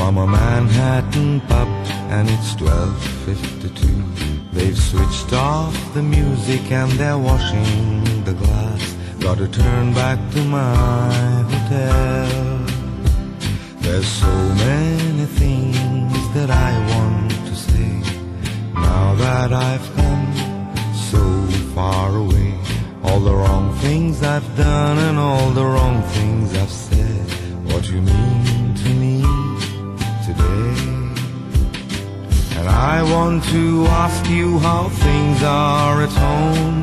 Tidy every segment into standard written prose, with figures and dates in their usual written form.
from a Manhattan pub, and it's 12:52. They've switched off the music and they're washing the glass. Gotta turn back to my hotel. There's so many things that I want to say, now that I've come so far away. All the wrong things I've done and all the wrong things I've said. What you mean to me today? And I want to ask you how things are at home,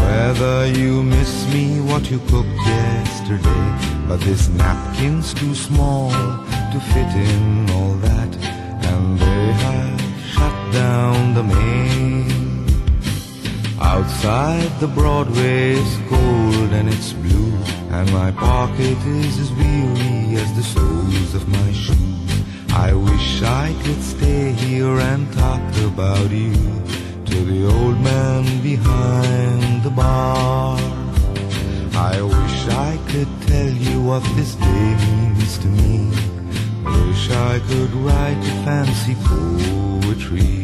whether you miss me, what you cooked yesterday. But this napkin's too small to fit in all that, and they have shut down the main. Outside the Broadway's cold and it's blue, and my pocket is as weary as the soles of my shoes. I wish I could stay here and talk about you to the old man behind the bar. I wish I could tell you what this day means to me. Wish I could write fancy poetry,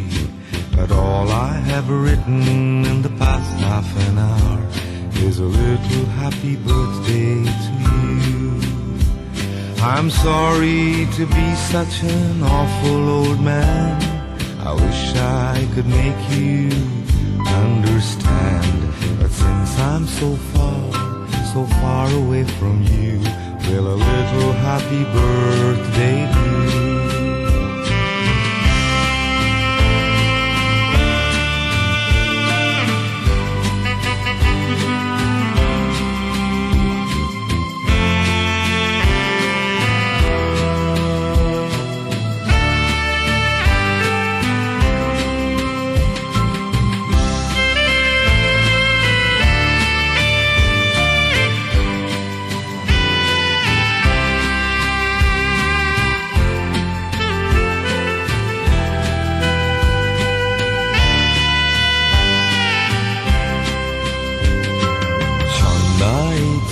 but all I have written in the past half an hour is a little happy birthday to you. I'm sorry to be such an awful old man. I wish I could make you understand, but since I'm so far away from you, will a little happy birthday do?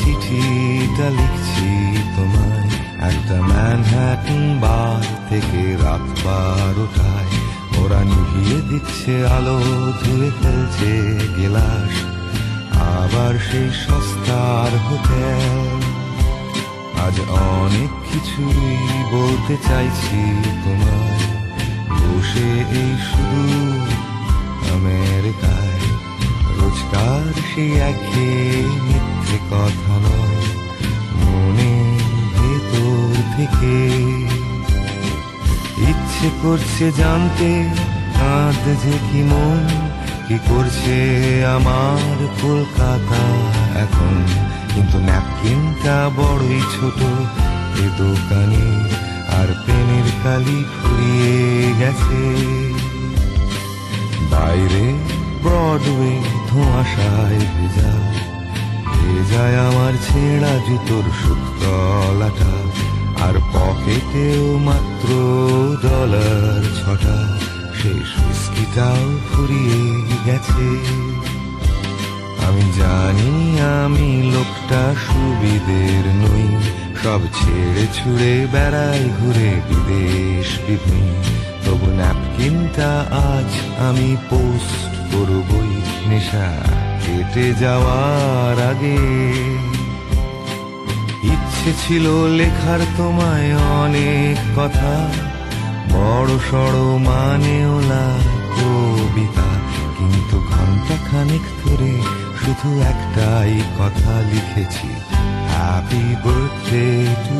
চিঠিটা লিখছি তোমায় একটা Manhattan বার থেকে রাত 12টায়। ওরা নিভিয়ে দিচ্ছে আলো, ধুয়ে ফেলছে গেলাস, আবার সেই সস্তার হোটেল। আজ অনেক কিছুই বলতে চাইছি তোমায়, বসে এই শুধু আমেরিকায়। রোজকার সেই একঘেয়ে মিথ্যে কথা নয়, মনে ভেতর থেকে ইচ্ছে করছে জানতে কাঁদছে কি মন, কি করছে আমার কলকাতা এখন। কিন্তু ন্যাপকিনটা বড়ই ছোট এ দোকানে, আর পেনের কালি ফুরিয়ে গেছে। বাইরে ব্রডওয়ে ধোঁয়াশায় ভেজায় আমার ছেঁড়া জুতোর সুতলাটা, আর পকেটেও মাত্র $6টা। শেষ হুইস্কিটাও ফুরিয়ে গেছে। আমি জানি আমি লোকটা সুবিধের নই, সব ছেড়ে ছুড়ে বেড়াই ঘুরে বিদেশ বিভূমি। তবু ন্যাপকিনটা আজ আমি পোস্ট করবই নেশা কেটে যাওয়ার আগে। ইচ্ছে ছিল লেখার তোমায় অনেক কথা, বড় সড় মানেওলা কবিতা, কিন্তু ঘন্টা খানেক ধরে শুধু একটাই কথা লিখেছি, হ্যাপি বার্থডে টু